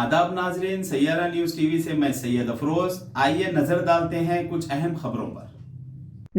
आदाब नाजरीन, Saiyaara news TV से मैं सैयद अफरोज। आइए नजर डालते हैं कुछ अहम खबरों पर।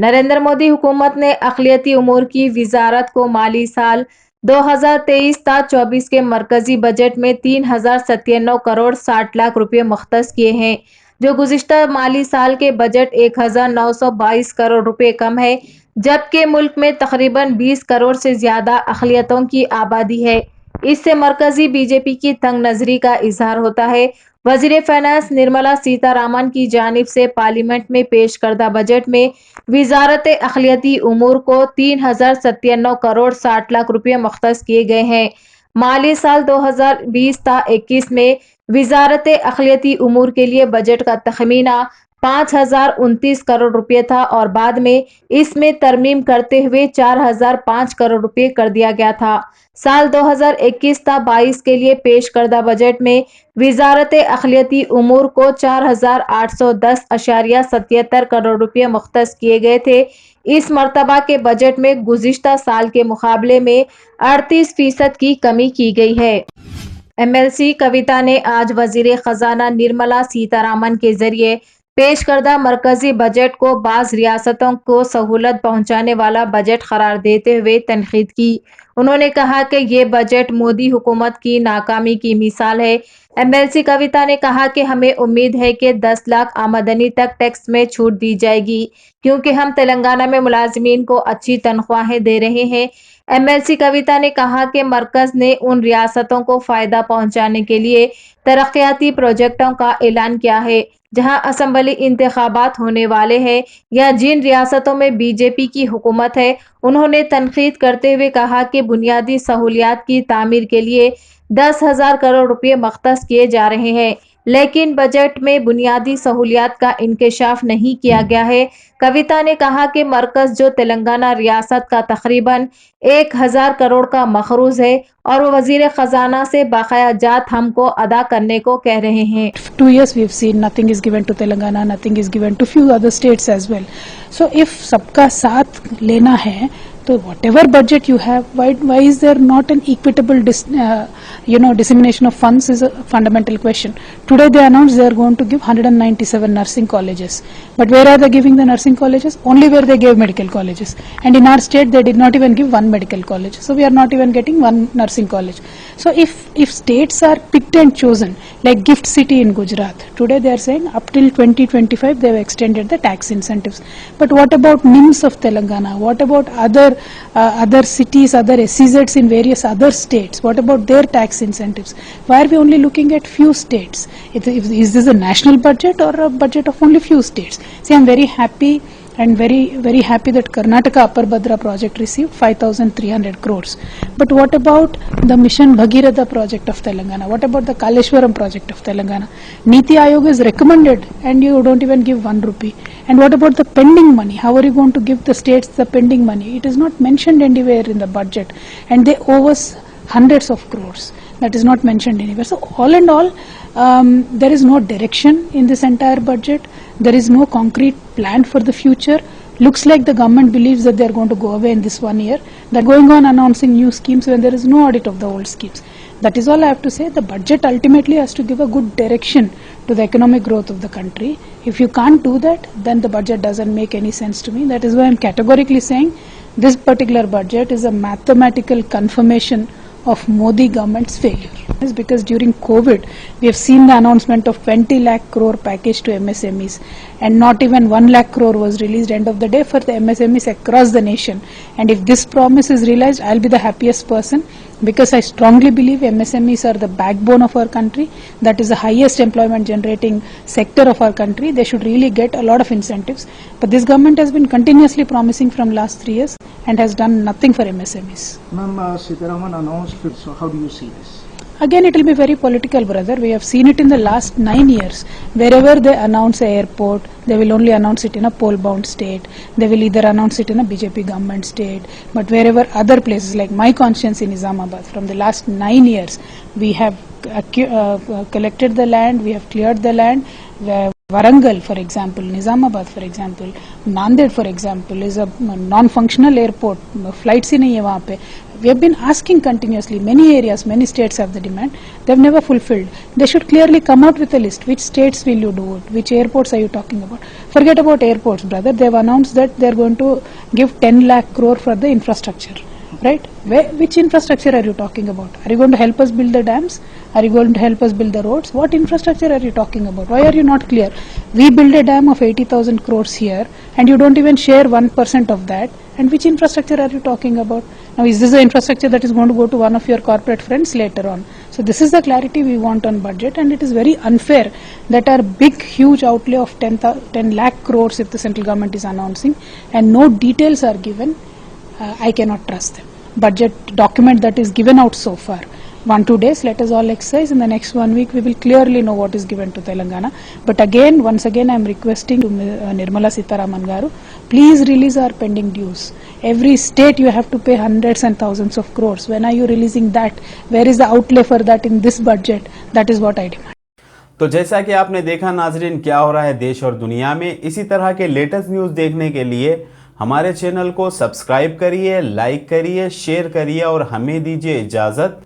नरेंद्र मोदी हुकूमत ने अक़लियती उमूर की वजारत को माली साल 2023-24 के मरकजी बजट में 3097 करोड़ 60 लाख रुपए मुख्तस किए हैं, जो गुज़िश्ता माली साल के बजट 1922 करोड़ रुपए कम है, जबकि मुल्क में तकरीबन 20 करोड़ से ज्यादा अक़लियतों की आबादी है। इससे मरकजी बीजेपी की तंग नजरी का इजहार होता है। वज़ीर फाइनेंस निर्मला सीतारामन की जानिब से पार्लियामेंट में पेश करदा बजट में वजारत अक़लियती उमूर को 3097 करोड़ 60 लाख रुपए मुख्तस किए गए हैं। माली साल 2020-21 में वजारत अक़लियती उमूर के लिए बजट का तखमीना 5029 करोड़ रुपए था और बाद में इसमें तरमीम करते हुए 4005 करोड़ रुपए कर दिया गया था। साल 2021-22 के लिए पेश करदा बजट में वजारत अक़लियती उमूर को 4810.77 करोड़ रुपए मुख्तस किए गए थे। इस मरतबा के बजट में गुज़िश्ता साल के मुकाबले में 38% की कमी की गई है। MLC कविता ने आज वज़ीर खजाना निर्मला सीतारामन के जरिए पेश करदा मरकजी बजट को बाज़ रियासतों को सहूलत पहुंचाने वाला बजट करार देते हुए तनकीद की। उन्होंने कहा कि ये बजट मोदी हुकूमत की नाकामी की मिसाल है। MLC कविता ने कहा कि हमें उम्मीद है कि 10 लाख आमदनी तक टैक्स में छूट दी जाएगी, क्योंकि हम तेलंगाना में मुलाजिमीन को अच्छी तनख्वाहें दे रहे हैं। MLC कविता ने कहा कि मरकज ने उन रियासतों को फायदा पहुंचाने के लिए तरक्याती प्रोजेक्टों का ऐलान किया है जहां असम्बली इंतखाबात होने वाले हैं या जिन रियासतों में बीजेपी की हुकूमत है। उन्होंने तनकीद करते हुए कहा कि बुनियादी सहूलियात की तामीर के लिए 10,000 करोड़ रुपए मुख्तस किए जा रहे हैं, लेकिन बजट में बुनियादी सहूलियात का इंकशाफ नहीं किया गया है। कविता ने कहा कि मरकज जो तेलंगाना रियासत का तकरीबन 1000 करोड़ का मखरूज है और वो वजीर खजाना से बकाया जात हमको अदा करने को कह रहे हैं। 2 years we've seen nothing is given to Telangana, nothing is given to few other states as well. So if सबका साथ लेना है तो whatever budget you have, why is there not an equitable dissemination of funds is a fundamental question. Today they announced they are going to give 197 nursing colleges, but where are they giving the nursing colleges? Only where they gave medical colleges, and in our state they did not even give one medical college, so we are not even getting one nursing college. So if states are picked and chosen, like Gift City in Gujarat, today they are saying up till 2025 they have extended the tax incentives, but what about NIMS of Telangana? What about other cities, other SEZs in various other states? What about their tax incentives? Why are we only looking at few states? Is this a national budget or a budget of only few states? See, I am very happy and very happy that Karnataka Upper Bhadra project received 5,300 crores. But what about the Mission Bhagiratha project of Telangana? What about the Kaleshwaram project of Telangana? Niti Aayog is recommended and you don't even give 1 rupee. And what about the pending money? How are you going to give the states the pending money? It is not mentioned anywhere in the budget, and they owe us hundreds of crores. That is not mentioned anywhere. So all in all, there is no direction in this entire budget. There is no concrete plan for the future. Looks like the government believes that they are going to go away in this 1 year. They are going on announcing new schemes when there is no audit of the old schemes. That is all I have to say. The budget ultimately has to give a good direction to the economic growth of the country. If you can't do that, then the budget doesn't make any sense to me. That is why I am categorically saying this particular budget is a mathematical confirmation of Modi government's failure. It's because during COVID, we have seen the announcement of 20 lakh crore package to MSMEs, and not even 1 lakh crore was released end of the day for the MSMEs across the nation. And if this promise is realized, I'll be the happiest person, because I strongly believe MSMEs are the backbone of our country. That is the highest employment generating sector of our country. They should really get a lot of incentives. But this government has been continuously promising from last 3 years and has done nothing for MSMEs. Ma'am, Sitaraman announced it, so how do you see this? Again, it will be very political, brother. We have seen it in the last 9 years. Wherever they announce an airport, they will only announce it in a poll-bound state. They will either announce it in a BJP government state. But wherever other places, like my conscience in Nizamabad, from the last 9 years, we have collected the land, we have cleared the land. Warangal, for example, Nizamabad, for example, Nanded, for example, is a non-functional airport. Flights ही नहीं है वहाँ पे. We have been asking continuously. Many areas, many states have the demand. They have never fulfilled. They should clearly come out with a list. Which states will you do it? Which airports are you talking about? Forget about airports, brother. They have announced that they are going to give 10 lakh crore for the infrastructure. Right? Which infrastructure are you talking about? Are you going to help us build the dams? Are you going to help us build the roads? What infrastructure are you talking about? Why are you not clear? We build a dam of 80,000 crores here and you don't even share 1% of that. And which infrastructure are you talking about? Now, is this the infrastructure that is going to go to one of your corporate friends later on? So this is the clarity we want on budget, and it is very unfair that our big, huge outlay of 10 lakh crores if the central government is announcing and no details are given. I cannot trust them. Budget document that is given out so far, 1-2 days, let us all exercise. In the next 1 week, we will clearly know what is given to Telangana. But again, once again, I am requesting to Nirmala Sitharaman Garu, please release our pending dues. Every state you have to pay hundreds and thousands of crores. When are you releasing that? Where is the outlay for that in this budget? That is what I demand. तो जैसा कि आपने देखा नाजरीन, क्या हो रहा है देश और दुनिया में, इसी तरह के लेटेस्ट न्यूज़ देखने के लिए हमारे चैनल को सब्सक्राइब करिए, लाइक करिए, शेयर करिए और हमें दीजिए इजाज़त।